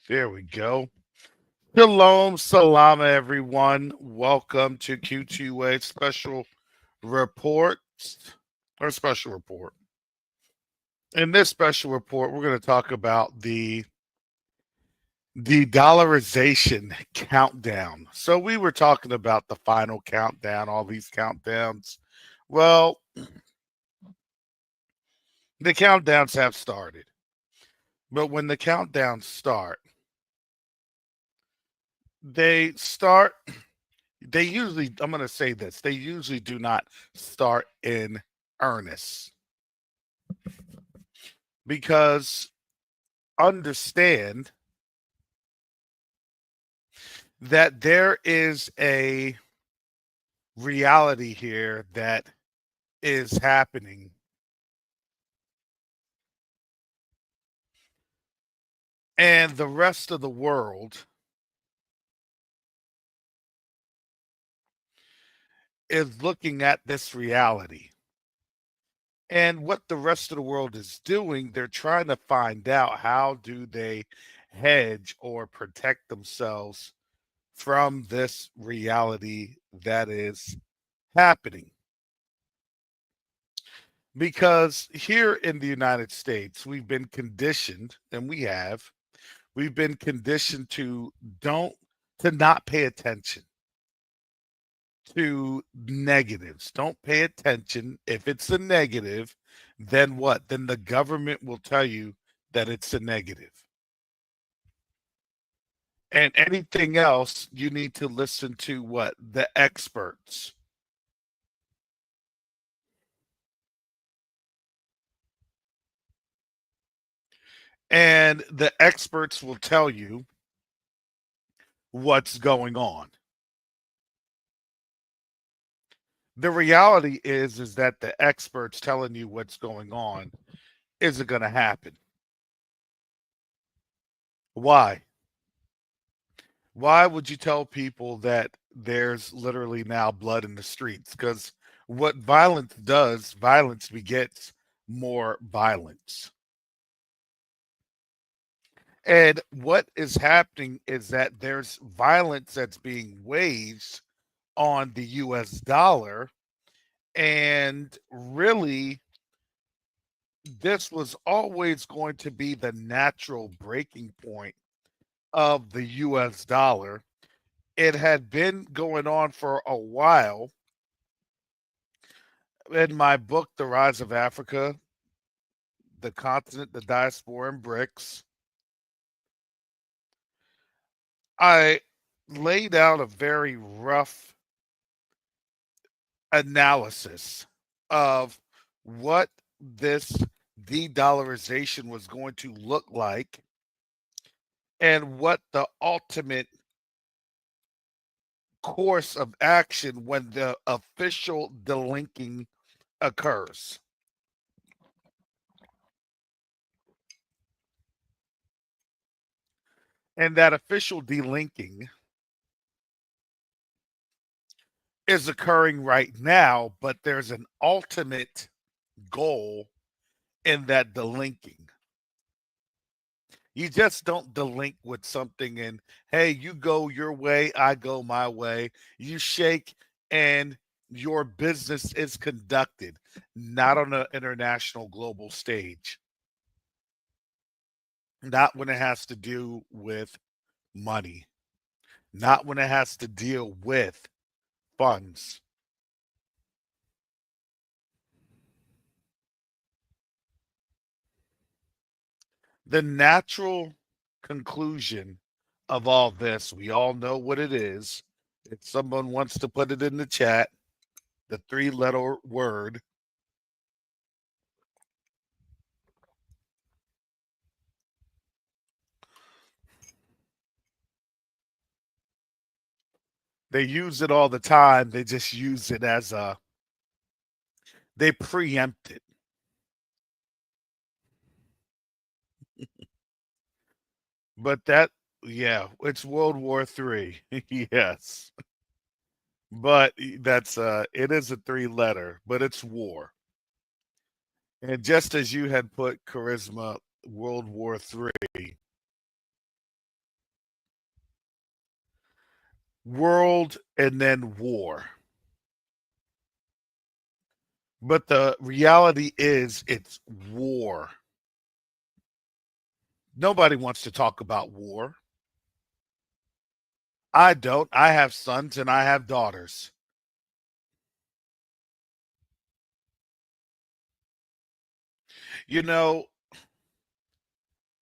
There we go. Shalom, salama, everyone. Welcome to Q2UA special reports or special report. In this special report, we're going to talk about the dollarization countdown. So we were talking about the final countdown, all these countdowns. Well, the countdowns have started. But when the countdowns start, they start they usually, I'm going to say this, they usually do not start in earnest because understand that there is a reality here that is happening, and the rest of the world is looking at this reality. And what the rest of the world is doing, they're trying to find out how do they hedge or protect themselves from this reality that is happening. Because here in the United States, we've been conditioned, and we've been conditioned don't to not pay attention to negatives. Don't pay attention. If it's a negative, then what? Then the government will tell you that it's a negative. And anything else, you need to listen to what? The experts. And the experts will tell you what's going on. The reality is that the experts telling you what's going on isn't going to happen. Why? Why would you tell people that there's literally now blood in the streets? Because what violence does, violence begets more violence. And what is happening is that there's violence that's being waged on the US dollar. And really, this was always going to be the natural breaking point of the US dollar. It had been going on for a while. In my book, The Rise of Africa, the Continent, the Diaspora, and BRICS, I laid out a very rough analysis of what this de-dollarization was going to look like and what the ultimate course of action when the official delinking occurs. And that official delinking is occurring right now, but there's an ultimate goal in that delinking. You just don't delink with something and, hey, you go your way, I go my way. You shake and your business is conducted, not on an international global stage, not when it has to do with money, not when it has to deal with funds. The natural conclusion of all this, we all know what it is. If someone wants to put it in the chat, the three-letter word, they use it all the time. They just use it as they preempt it. But that, yeah, it's World War III. Yes. But that's it is a three-letter, but it's war. And just as you had put charisma World War III, world and then war. But the reality is it's war. Nobody wants to talk about war. I don't. I have sons and I have daughters. You know,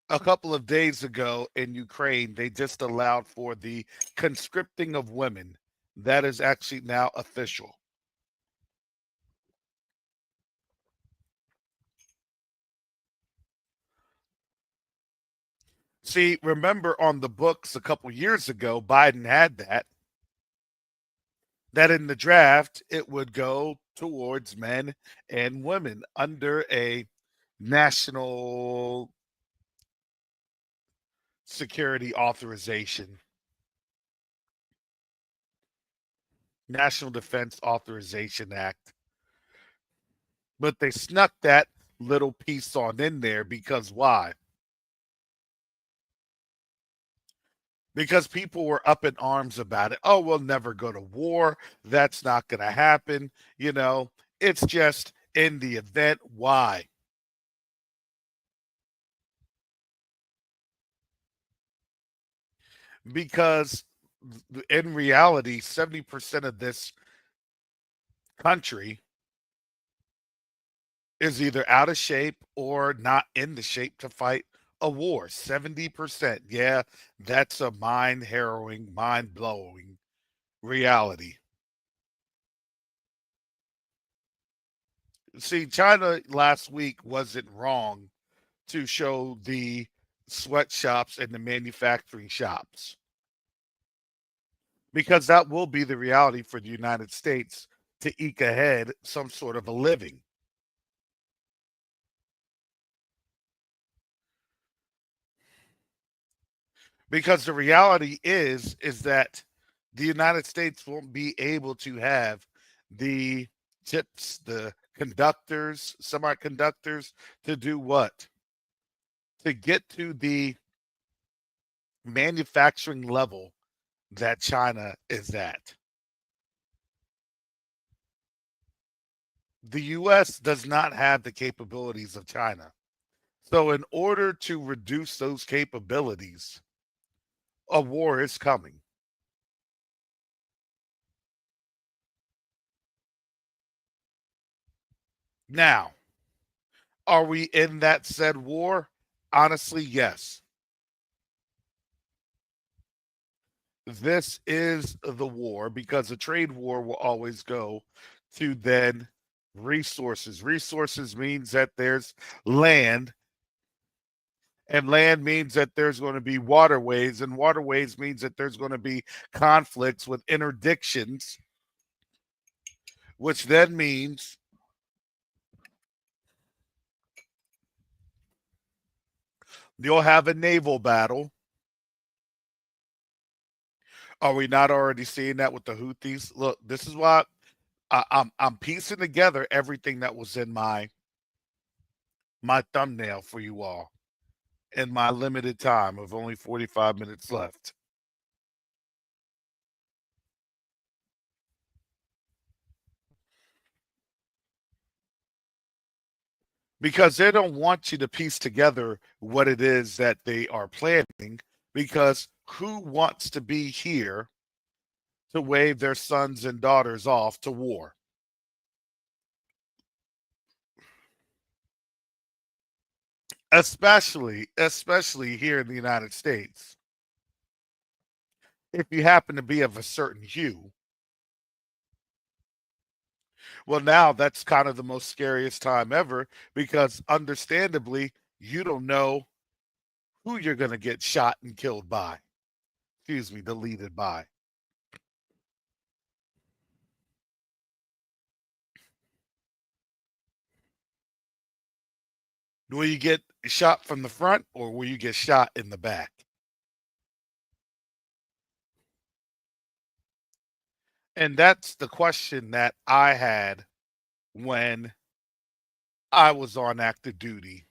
a couple of days ago in Ukraine, they just allowed for the conscripting of women. That is actually now official. See, remember on the books a couple years ago, Biden had that in the draft, it would go towards men and women under a national security authorization, National Defense Authorization Act. But they snuck that little piece on in there because why? Because people were up in arms about it. Oh, we'll never go to war. That's not going to happen. You know, it's just in the event. Why? Because in reality, 70% of this country is either out of shape or not in the shape to fight a war. 70%. Yeah, that's a mind harrowing, mind blowing reality. See, China last week wasn't wrong to show the sweatshops and the manufacturing shops because that will be the reality for the United States to eke ahead some sort of a living. Because the reality is that the United States won't be able to have the chips, the conductors, semiconductors to do what? To get to the manufacturing level that China is at. The US does not have the capabilities of China. So, in order to reduce those capabilities, a war is coming. Now, are we in that said war? Honestly, yes. This is the war because a trade war will always go to then resources. Resources means that there's land, and land means that there's going to be waterways, and waterways means that there's going to be conflicts with interdictions, which then means you'll have a naval battle. Are we not already seeing that with the Houthis? Look, this is why I'm piecing together everything that was in my thumbnail for you all in my limited time of only 45 minutes left. Because they don't want you to piece together what it is that they are planning. Because who wants to be here to wave their sons and daughters off to war? Especially here in the United States. If you happen to be of a certain hue, well, now that's kind of the most scariest time ever because understandably, you don't know who you're going to get shot and killed by. Excuse me, deleted by. Will you get shot from the front or will you get shot in the back? And that's the question that I had when I was on active duty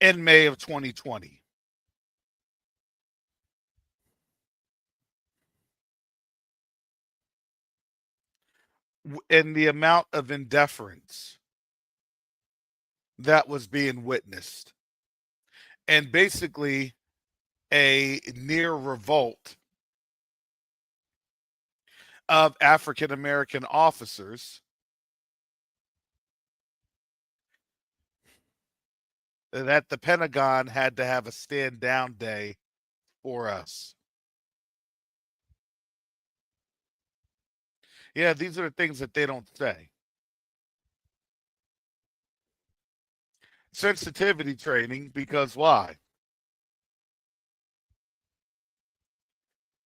in May of 2020. and the amount of indifference that was being witnessed, and basically a near revolt of African American officers that the Pentagon had to have a stand down day for us. Yeah, these are the things that they don't say. Sensitivity training, because why?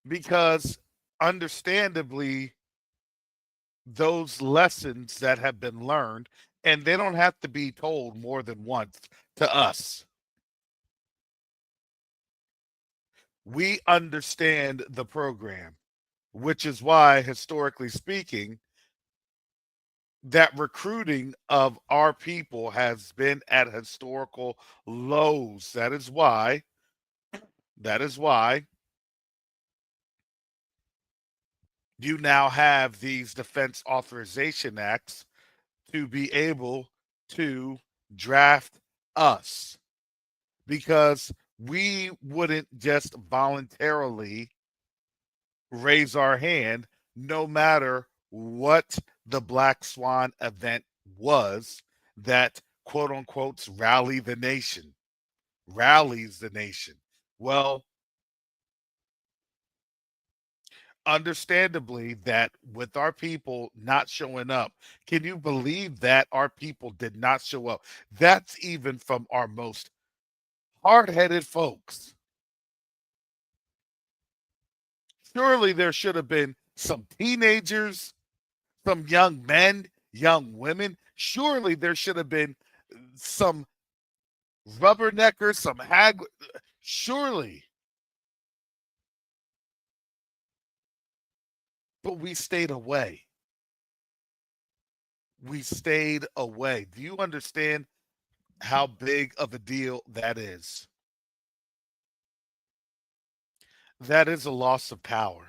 Because understandably, those lessons that have been learned, and they don't have to be told more than once to us. We understand the program, which is why, historically speaking, that recruiting of our people has been at historical lows. That is why you now have these defense authorization acts to be able to draft us, because we wouldn't just voluntarily raise our hand no matter what the Black Swan event was that quote unquote rallies the nation. Well, understandably, that with our people not showing up, can you believe that our people did not show up? That's even from our most hard-headed folks. Surely there should have been some teenagers, some young men, young women. Surely there should have been some rubberneckers, some hag. Surely, but we stayed away. We stayed away. Do you understand how big of a deal that is? That is a loss of power.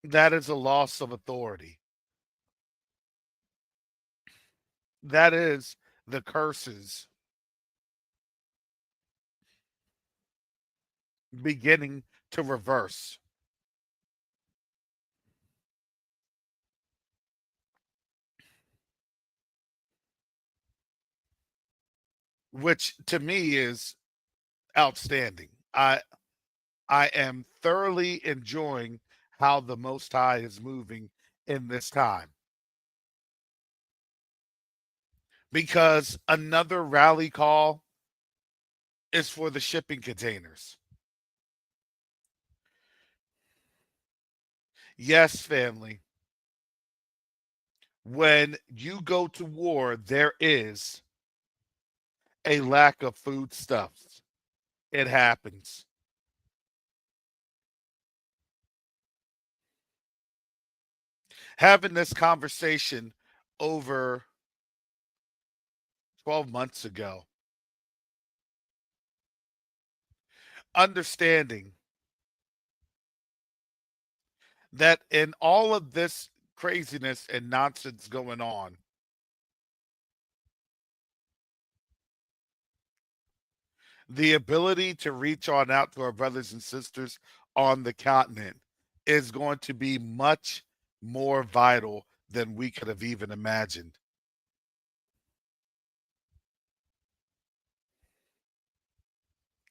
That is a loss of authority. That is the curses beginning to reverse, which to me is outstanding. I am thoroughly enjoying how the Most High is moving in this time, because another rally call is for the shipping containers. Yes, family, when you go to war, there is a lack of foodstuffs. It happens. Having this conversation over 12 months ago, understanding that in all of this craziness and nonsense going on, the ability to reach on out to our brothers and sisters on the continent is going to be much more vital than we could have even imagined.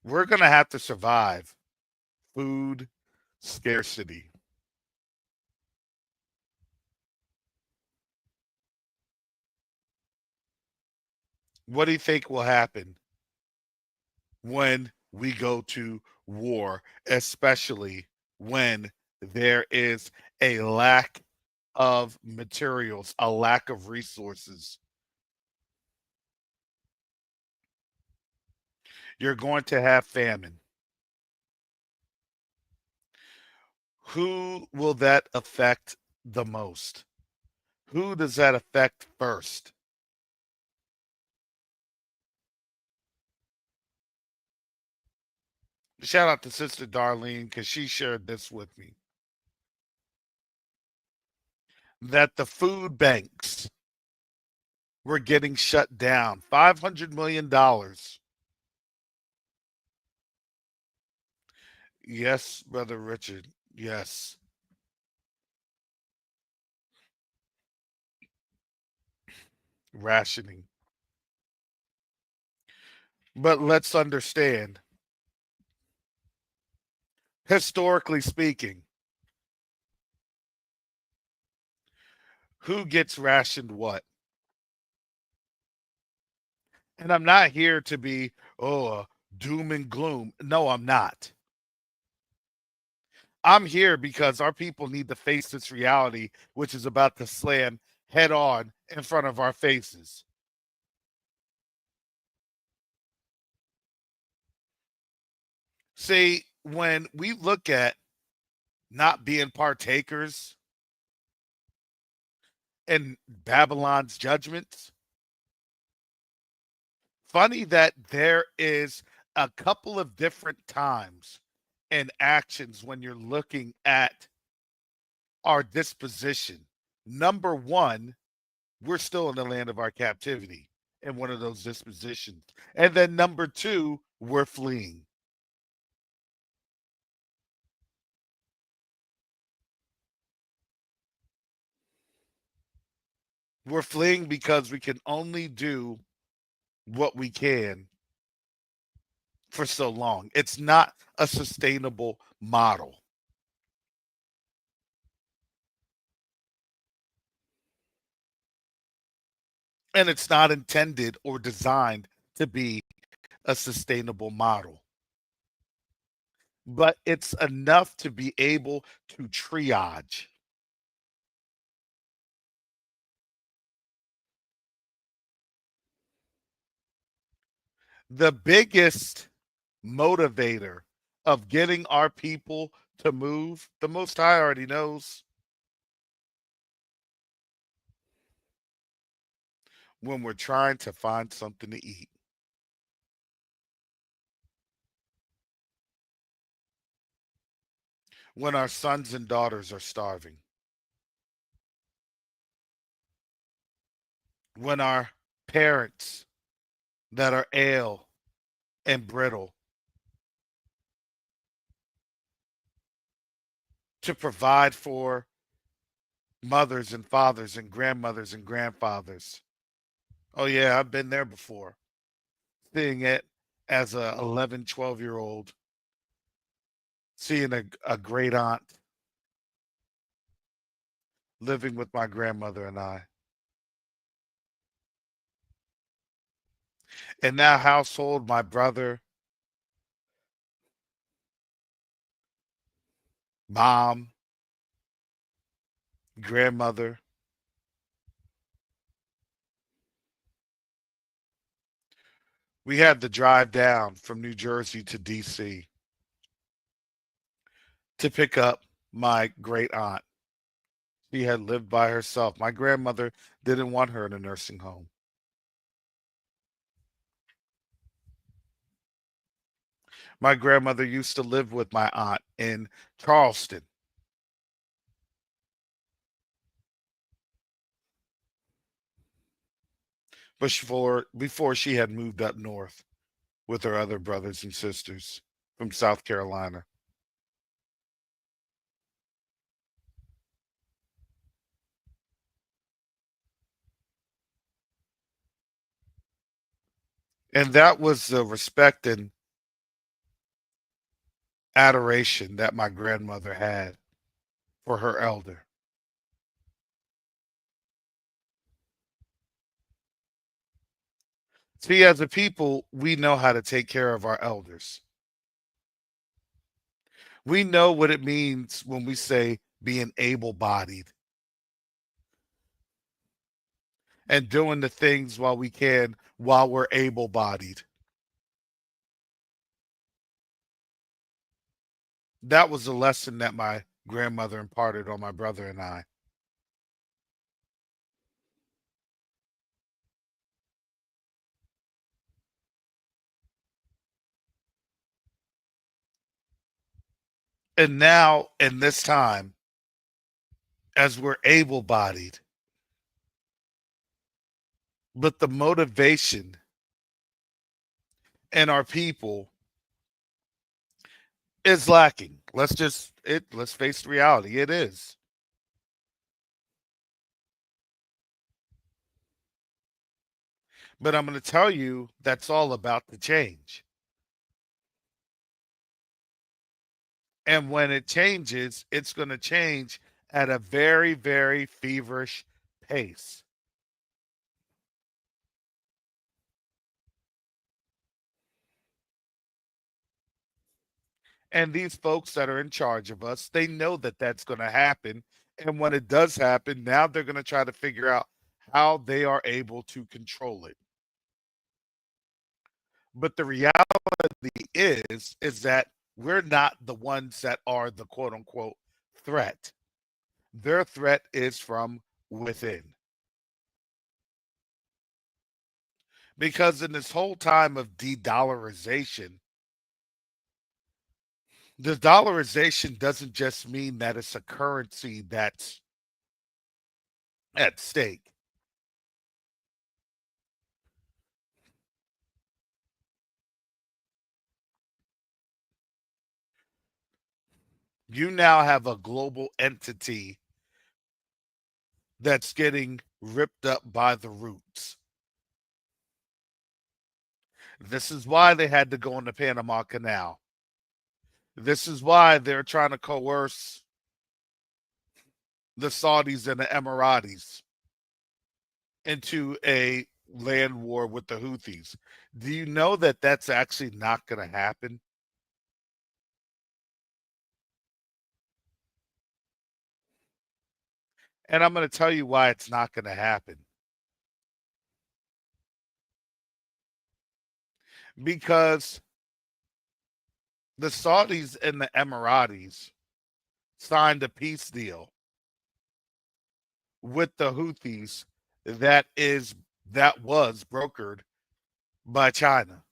We're going to have to survive food scarcity. What do you think will happen when we go to war, especially when there is a lack of materials, a lack of resources? You're going to have famine. Who will that affect the most? Who does that affect first? Shout out to Sister Darlene because she shared this with me. that the food banks were getting shut down. $500 million. Yes, Brother Richard. Yes. Rationing. But let's understand, historically speaking, who gets rationed what? And I'm not here to be, doom and gloom. No, I'm not. I'm here because our people need to face this reality, which is about to slam head on in front of our faces. See, when we look at not being partakers in Babylon's judgments, funny that there is a couple of different times and actions when you're looking at our disposition. Number one, we're still in the land of our captivity in one of those dispositions. And then number two, we're fleeing. We're fleeing because we can only do what we can for so long. It's not a sustainable model. And it's not intended or designed to be a sustainable model. But it's enough to be able to triage. The biggest motivator of getting our people to move, the Most High already knows, when we're trying to find something to eat. When our sons and daughters are starving. When our parents that are ill and brittle, to provide for mothers and fathers and grandmothers and grandfathers. Oh yeah, I've been there before. Seeing it as a 11, 12-year old, seeing a great aunt living with my grandmother and I. In that household, my brother, mom, grandmother, we had to drive down from New Jersey to DC to pick up my great aunt. She had lived by herself. My grandmother didn't want her in a nursing home. My grandmother used to live with my aunt in Charleston, before she had moved up north with her other brothers and sisters from South Carolina. And that was the respect and adoration that my grandmother had for her elder. See, as a people, we know how to take care of our elders. We know what it means when we say being able bodied and doing the things while we can while we're able bodied. That was a lesson that my grandmother imparted on my brother and I. And now, in this time, as we're able bodied, but the motivation in our people is lacking. Let's face the reality. It is. But I'm going to tell you that's all about the change. And when it changes, it's going to change at a very, very feverish pace. And these folks that are in charge of us, they know that that's going to happen. And when it does happen, now they're going to try to figure out how they are able to control it. But the reality is that we're not the ones that are the quote unquote threat. Their threat is from within. Because in this whole time of de-dollarization, the dollarization doesn't just mean that it's a currency that's at stake. You now have a global entity that's getting ripped up by the roots. This is why they had to go in the Panama Canal. This is why they're trying to coerce the Saudis and the Emiratis into a land war with the Houthis. Do you know that that's actually not going to happen? And I'm going to tell you why it's not going to happen. Because the Saudis and the Emiratis signed a peace deal with the Houthis that was brokered by China.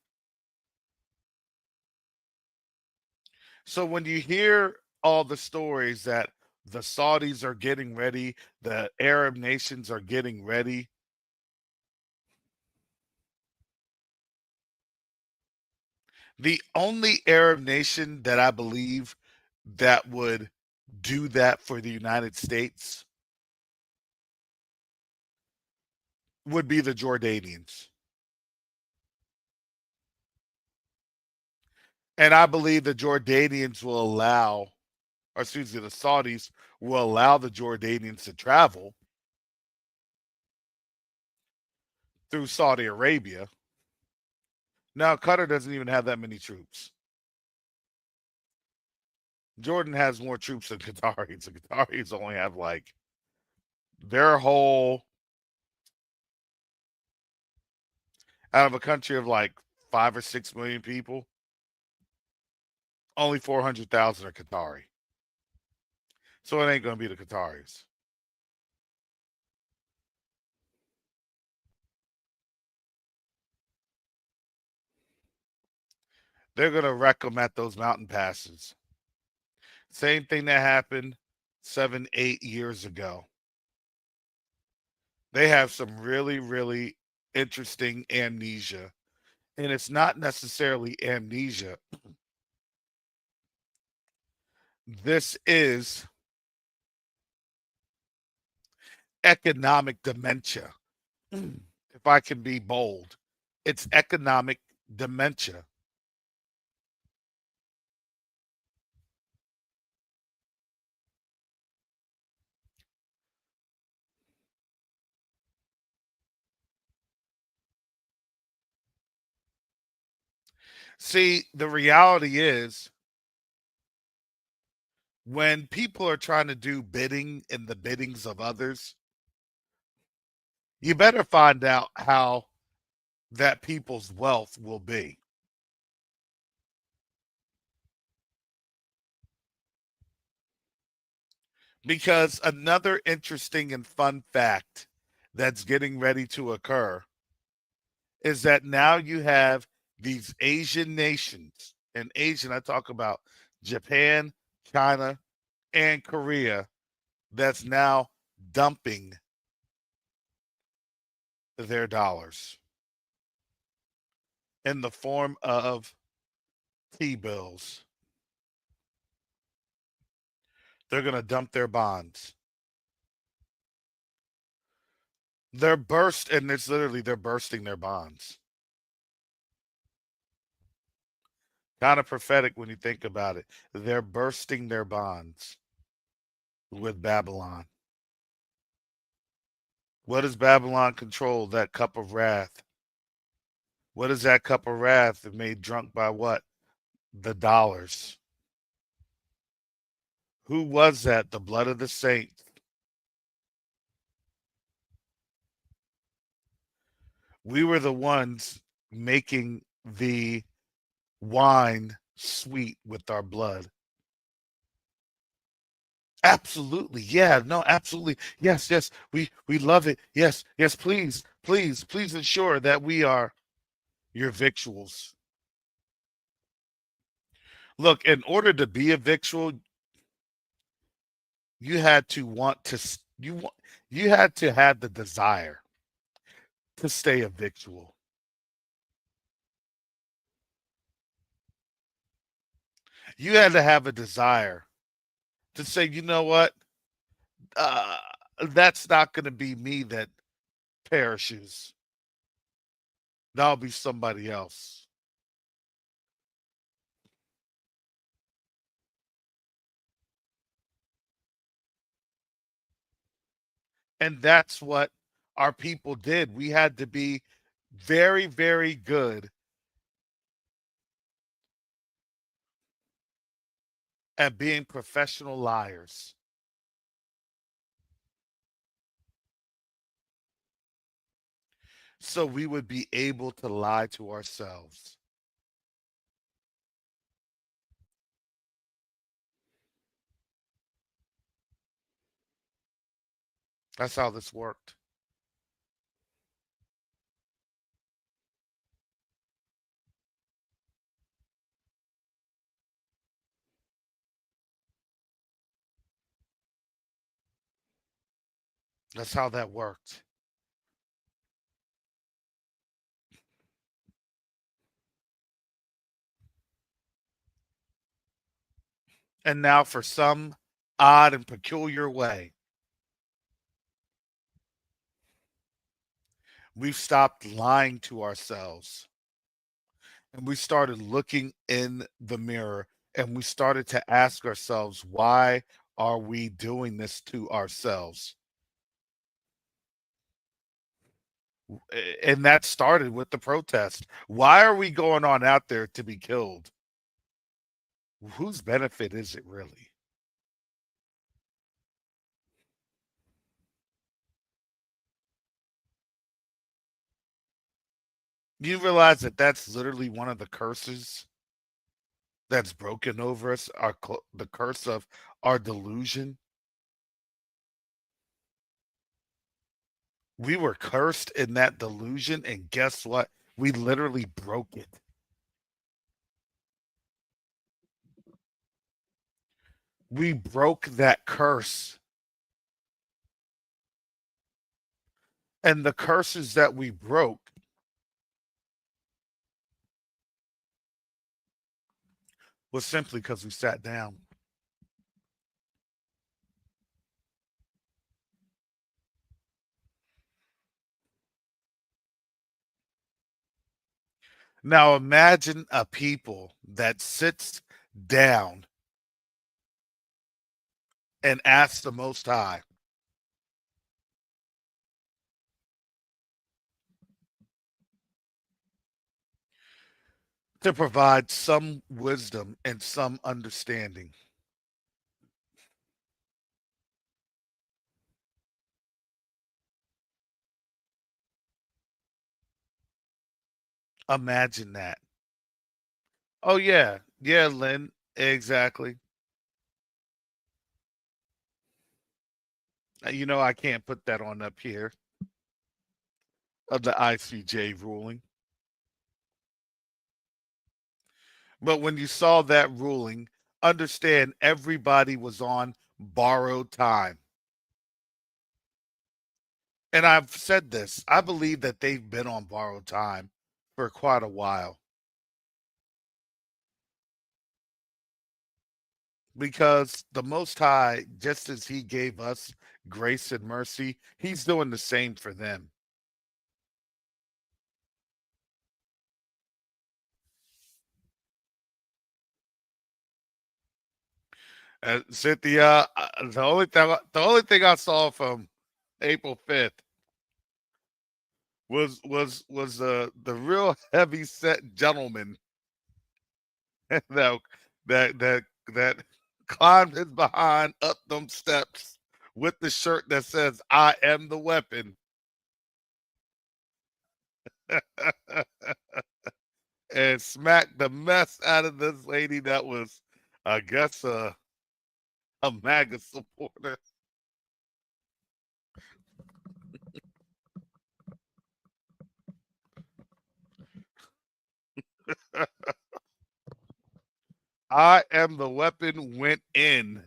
So when you hear all the stories that the Saudis are getting ready, the Arab nations are getting ready, the only Arab nation that I believe that would do that for the United States would be the Jordanians. And I believe the Jordanians will allow, or excuse me, the Saudis will allow the Jordanians to travel through Saudi Arabia. Now, Qatar doesn't even have that many troops. Jordan has more troops than Qataris. The Qataris only have like their whole, out of a country of like 5 or 6 million people, only 400,000 are Qatari. So it ain't going to be the Qataris. They're going to wreck them at those mountain passes. Same thing that happened 7, 8 years ago. They have some really, really interesting amnesia. And it's not necessarily amnesia. This is economic dementia. If I can be bold, it's economic dementia. See, the reality is when people are trying to do bidding in the biddings of others, you better find out how that people's wealth will be. Because another interesting and fun fact that's getting ready to occur is that now you have these Asian nations, and Asian, I talk about Japan, China, and Korea, that's now dumping their dollars in the form of T-bills. They're going to dump their bonds. And it's literally they're bursting their bonds. Kind of prophetic when you think about it. They're bursting their bonds with Babylon. What does Babylon control? That cup of wrath. What is that cup of wrath made drunk by what? The dollars. Who was that? The blood of the saints. We were the ones making the wine sweet with our blood. Absolutely. Yeah, no, absolutely. Yes, yes. We love it. Yes, yes, please, please, please ensure that we are your victuals. Look, in order to be a victual, you had to want to you had to have the desire to stay a victual. You had to have a desire to say, you know what? Uh, that's not going to be me that perishes. That'll be somebody else. And that's what our people did. We had to be very, very good at being professional liars. So we would be able to lie to ourselves. That's how this worked. That's how that worked. And now, for some odd and peculiar way, we've stopped lying to ourselves and we started looking in the mirror and we started to ask ourselves, why are we doing this to ourselves? And that started with the protest. Why are we going on out there to be killed? Whose benefit is it really? You realize that that's literally one of the curses that's broken over us, the curse of our delusion. We were cursed in that delusion, and guess what? We literally broke it. We broke that curse. And the curses that we broke was simply because we sat down. Now imagine a people that sits down and asks the Most High to provide some wisdom and some understanding. Imagine that. Oh, yeah. Yeah, Lynn. Exactly. I can't put that on up here of the ICJ ruling. But when you saw that ruling, understand everybody was on borrowed time. And I've said this, I believe that they've been on borrowed time for quite a while because the Most High, just as He gave us grace and mercy, He's doing the same for them. Cynthia, the only thing I saw from April 5th was the real heavy set gentleman that that that climbed his behind up them steps with the shirt that says "I am the weapon" and smacked the mess out of this lady that was, I guess, a MAGA supporter. I am the weapon went in.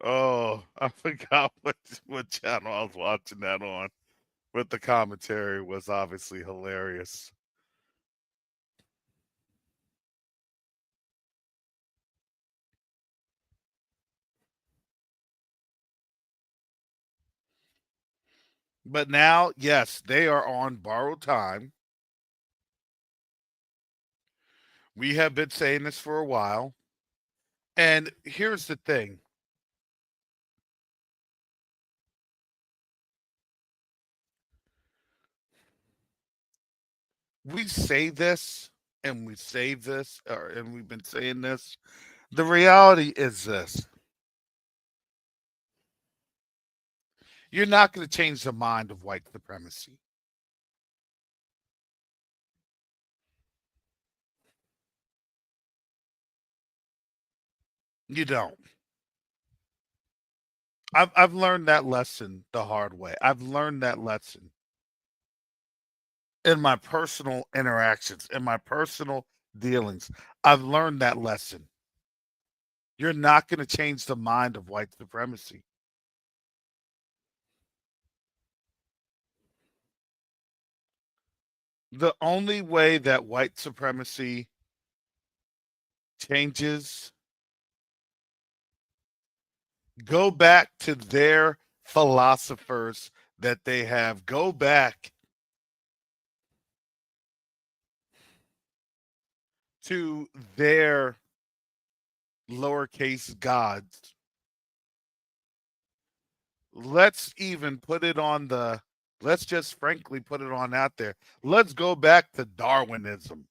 Oh, I forgot what channel I was watching that on, but the commentary was obviously hilarious. But now, yes, they are on borrowed time. We have been saying this for a while. And here's the thing, we say this and we say this, and we've been saying this. The reality is this, you're not going to change the mind of white supremacy. You don't. I've learned that lesson the hard way. I've learned that lesson in my personal interactions, in my personal dealings. I've learned that lesson. You're not going to change the mind of white supremacy. The only way that white supremacy changes, go back to their philosophers that they have. Go back to their lowercase gods. Let's even put it on the, let's just frankly put it on out there. Let's go back to Darwinism.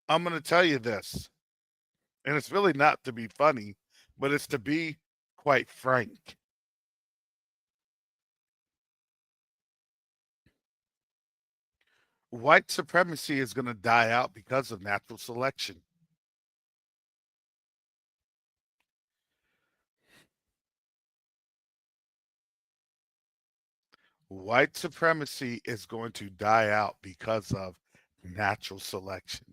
I'm going to tell you this, and it's really not to be funny, but it's to be quite frank. White supremacy is going to die out because of natural selection. White supremacy is going to die out because of natural selection.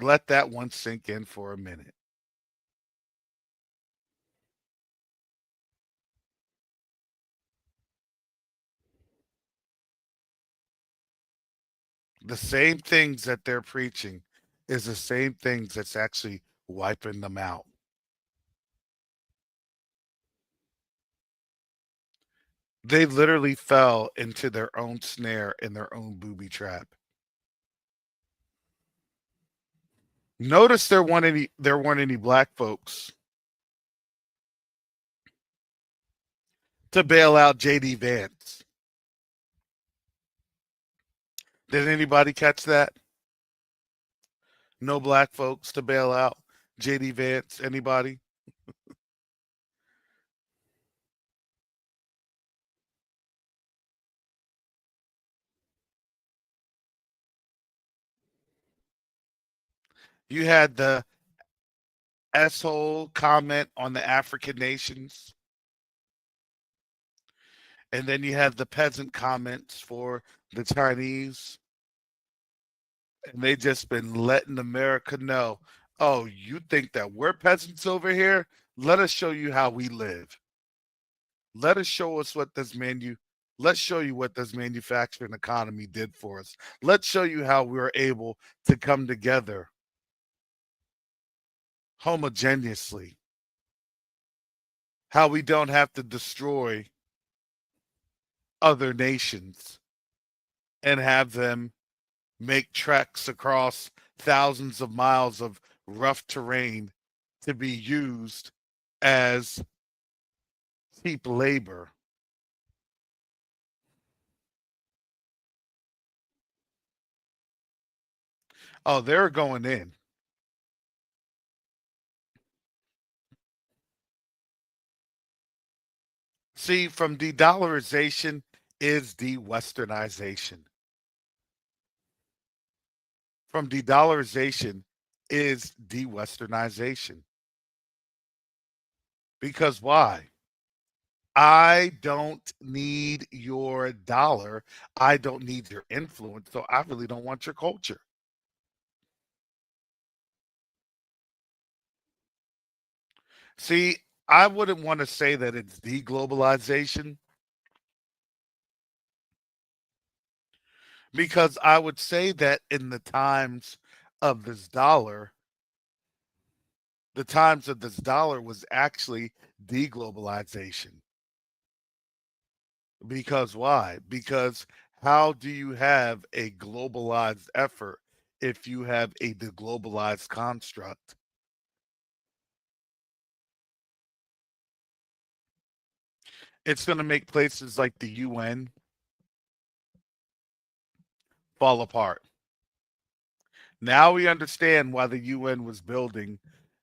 Let that one sink in for a minute. The same things that they're preaching is the same things that's actually wiping them out. They literally fell into their own snare and their own booby trap. Notice there weren't any black folks to bail out JD Vance. Did anybody catch that? No black folks to bail out JD Vance. Anybody? You had the asshole comment on the African nations, and then you have the peasant comments for the Chinese, and they just been letting America know, oh, you think that we're peasants over here? Let us show you how we live. Let us show us what this let's show you what this manufacturing economy did for us. Let's show you how we were able to come together homogeneously, how we don't have to destroy other nations and have them make treks across thousands of miles of rough terrain to be used as cheap labor. Oh, they're going in. See, from de-dollarization is de-westernization. From de-dollarization is de-westernization. Because why? I don't need your dollar. I don't need your influence. So I really don't want your culture. See, I wouldn't want to say that it's deglobalization because I would say that in the times of this dollar was actually deglobalization. Because why? Because how do you have a globalized effort if you have a deglobalized construct? It's going to make places like the UN fall apart. Now we understand why the UN was building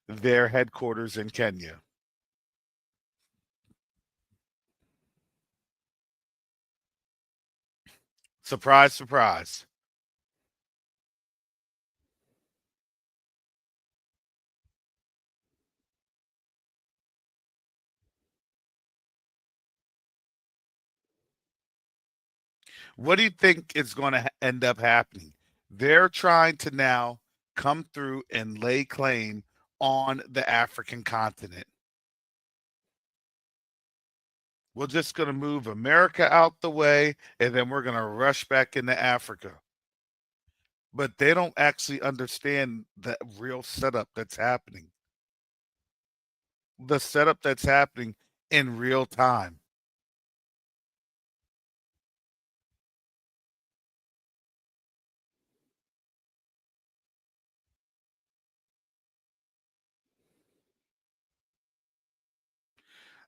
their headquarters in Kenya. Surprise, surprise. What do you think is going to end up happening? They're trying to now come through and lay claim on the African continent. We're just going to move America out the way and then we're going to rush back into Africa. But they don't actually understand the real setup that's happening. The setup that's happening in real time.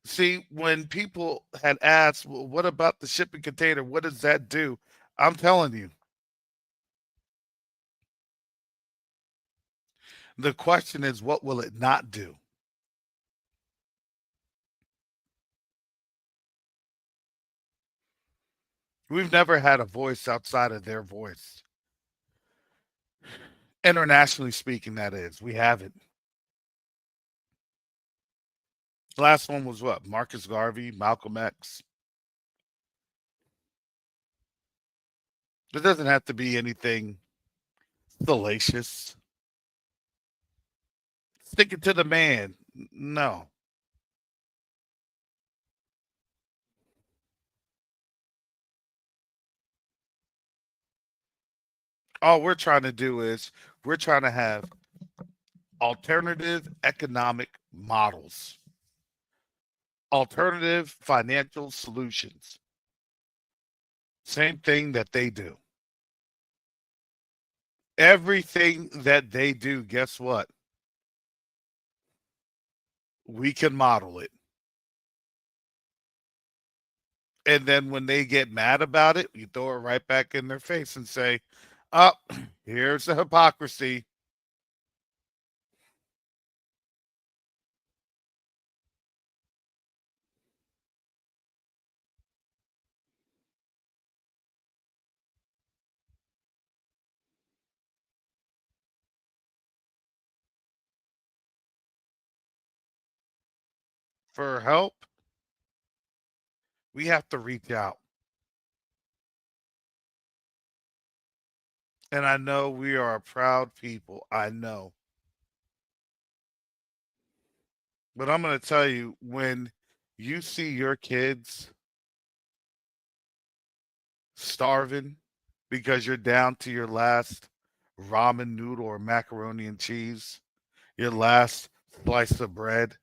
See, when people had asked, well, what about the shipping container? What does that do? I'm telling you, the question is, what will it not do? We've never had a voice outside of their voice. Internationally speaking, that is. We haven't. The last one was what? Marcus Garvey, Malcolm X. It doesn't have to be anything salacious. Stick it to the man. No. All we're trying to do is we're trying to have alternative economic models, alternative financial solutions. Same thing that they do. Everything that they do, guess what? We can model it. And then when they get mad about it, you throw it right back in their face and say, oh, here's the hypocrisy. for help, we have to reach out. And I know we are a proud people. I know. But I'm going to tell you, when you see your kids starving because you're down to your last ramen noodle or macaroni and cheese, your last slice of bread,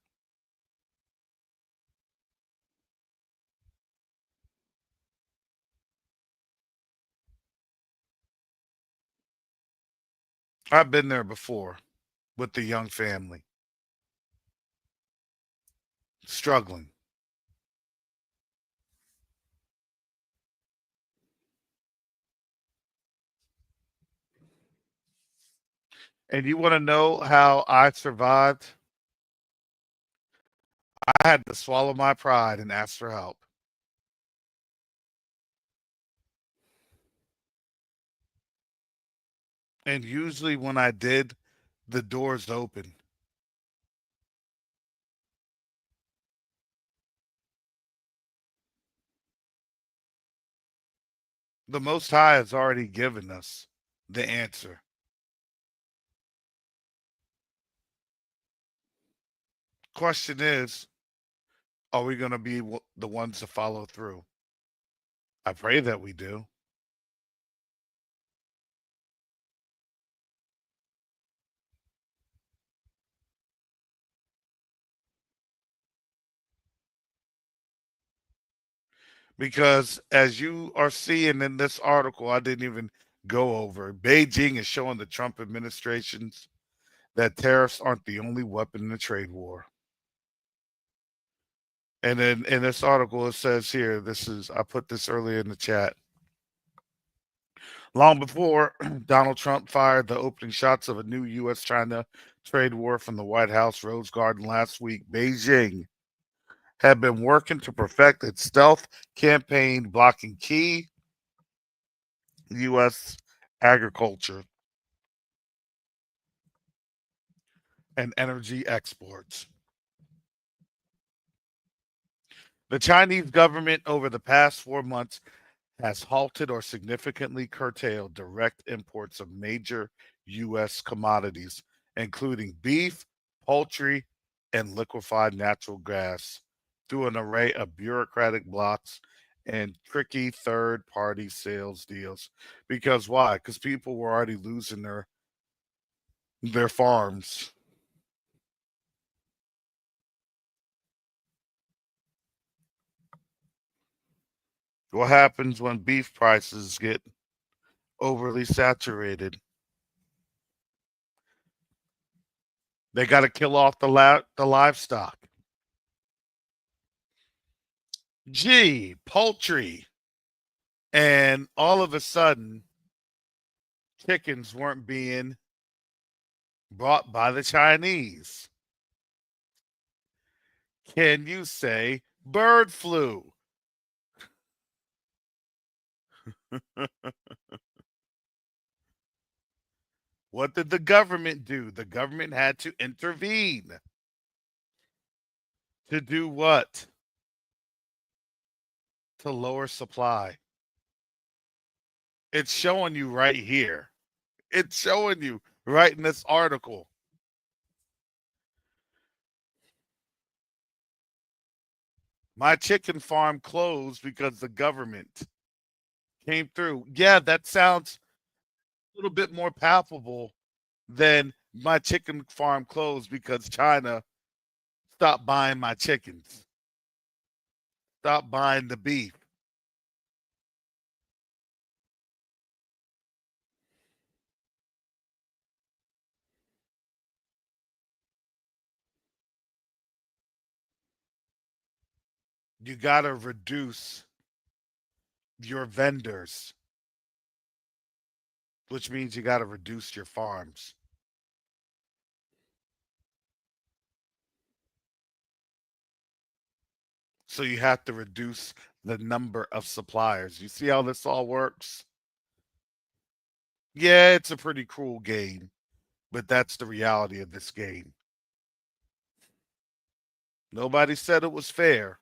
I've been there before with the young family struggling. And you want to know how I survived? I had to swallow my pride and ask for help. And usually when I did, the doors open. The Most High has already given us the answer. Question is, are we going to be the ones to follow through? I pray that we do. Because as you are seeing in this article, I didn't even go over, Beijing is showing the Trump administrations that tariffs aren't the only weapon in the trade war. And then in this article, it says here, I put this earlier in the chat. Long before Donald Trump fired the opening shots of a new U.S. China trade war from the White House Rose Garden last week, Beijing had been working to perfect its stealth campaign blocking key U.S. agriculture and energy exports. The Chinese government over the past 4 months has halted or significantly curtailed direct imports of major U.S. commodities, including beef, poultry, and liquefied natural gas, through an array of bureaucratic blocks and tricky third party sales deals. Because why? Because people were already losing their farms. What happens when beef prices get overly saturated? They got to kill off the livestock. Gee, poultry. And all of a sudden, chickens weren't being brought by the Chinese. Can you say bird flu? What did the government do? The government had to intervene. To do what? To lower supply. It's showing you right here. It's showing you right in this article. My chicken farm closed because the government came through. Yeah, that sounds a little bit more palpable than my chicken farm closed because China stopped buying my chickens, stopped buying the beef. You got to reduce your vendors, which means you got to reduce your farms. So you have to reduce the number of suppliers. You see how this all works? Yeah, it's a pretty cruel game, but that's the reality of this game. Nobody said it was fair,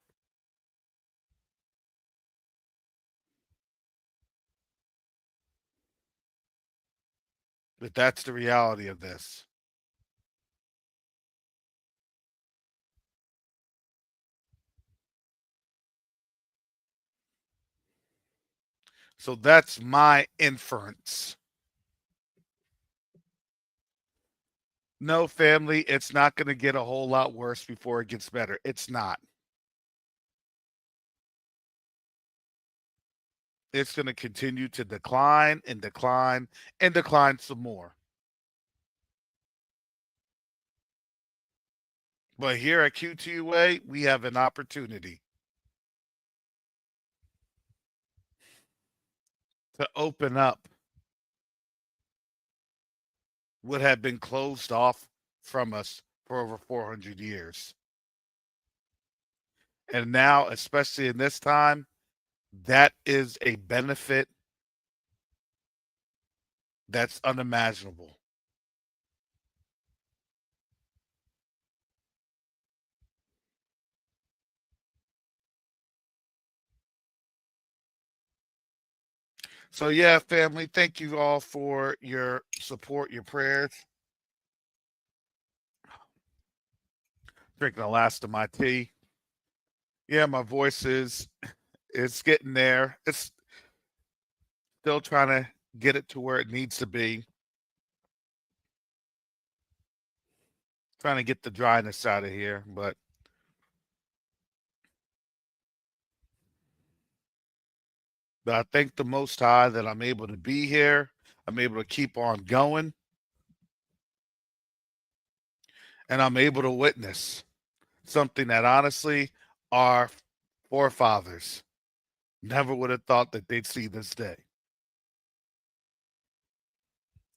but that's the reality of this. So that's my inference. No, family, it's not going to get a whole lot worse before it gets better. It's not. It's going to continue to decline and decline and decline some more. But here at Q2UA, we have an opportunity to open up what had been closed off from us for over 400 years. And now, especially in this time, that is a benefit that's unimaginable. So, yeah, family, thank you all for your support, your prayers. Drinking the last of my tea. Yeah, my voice is it's getting there. It's still trying to get it to where it needs to be. Trying to get the dryness out of here, but I thank the Most High that I'm able to be here. I'm able to keep on going, and I'm able to witness something that honestly our forefathers never would have thought that they'd see this day.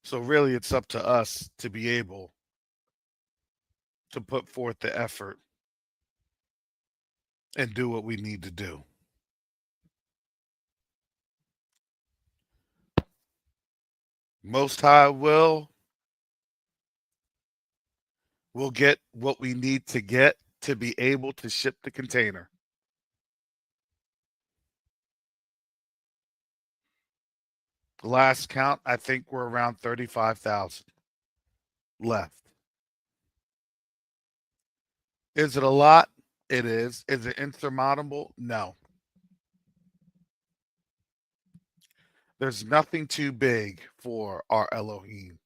So really, it's up to us to be able to put forth the effort and do what we need to do. Most High will get what we need to get to be able to ship the container. Last count, I think we're around 35,000 left. Is it a lot? It is. Is it insurmountable? No. There's nothing too big for our Elohim.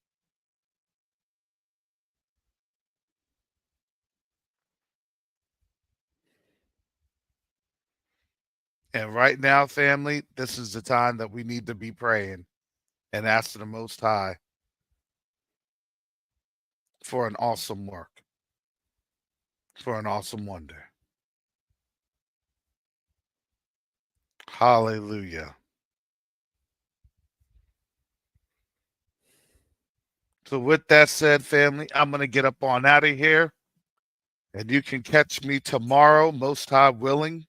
And right now, family, this is the time that we need to be praying and asking the Most High for an awesome work, for an awesome wonder. Hallelujah. So, with that said, family, I'm going to get up on out of here. And you can catch me tomorrow, Most High willing,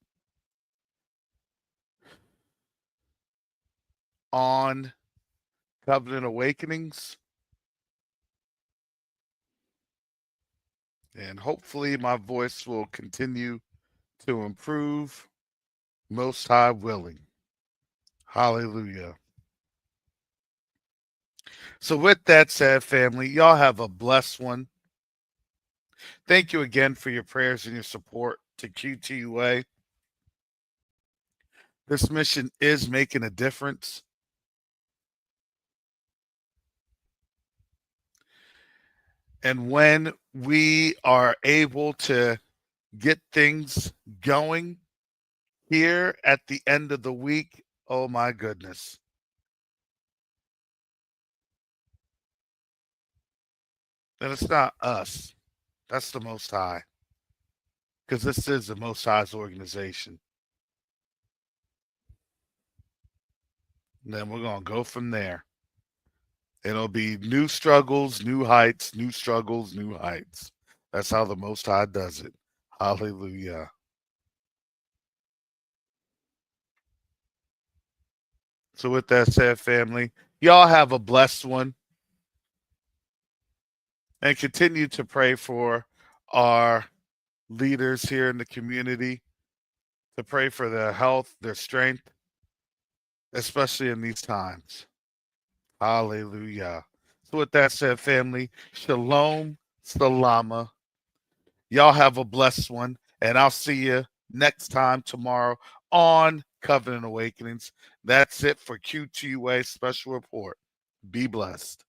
on Covenant Awakenings. And hopefully, my voice will continue to improve, Most High willing. Hallelujah. So, with that said, family, y'all have a blessed one. Thank you again for your prayers and your support to Q2UA. This mission is making a difference. And when we are able to get things going here at the end of the week, oh my goodness. And it's not us, that's the Most High, because this is the Most High's organization. And then we're going to go from there. It'll be new struggles, new heights, new struggles, new heights. That's how the Most High does it. Hallelujah. So, with that said, family, y'all have a blessed one and continue to pray for our leaders here in the community to pray for their health, their strength, especially in these times. Hallelujah. So, with that said, family, shalom, salama. Y'all have a blessed one, and I'll see you next time tomorrow on Covenant Awakenings. That's it for Q2UA Special Report. Be blessed.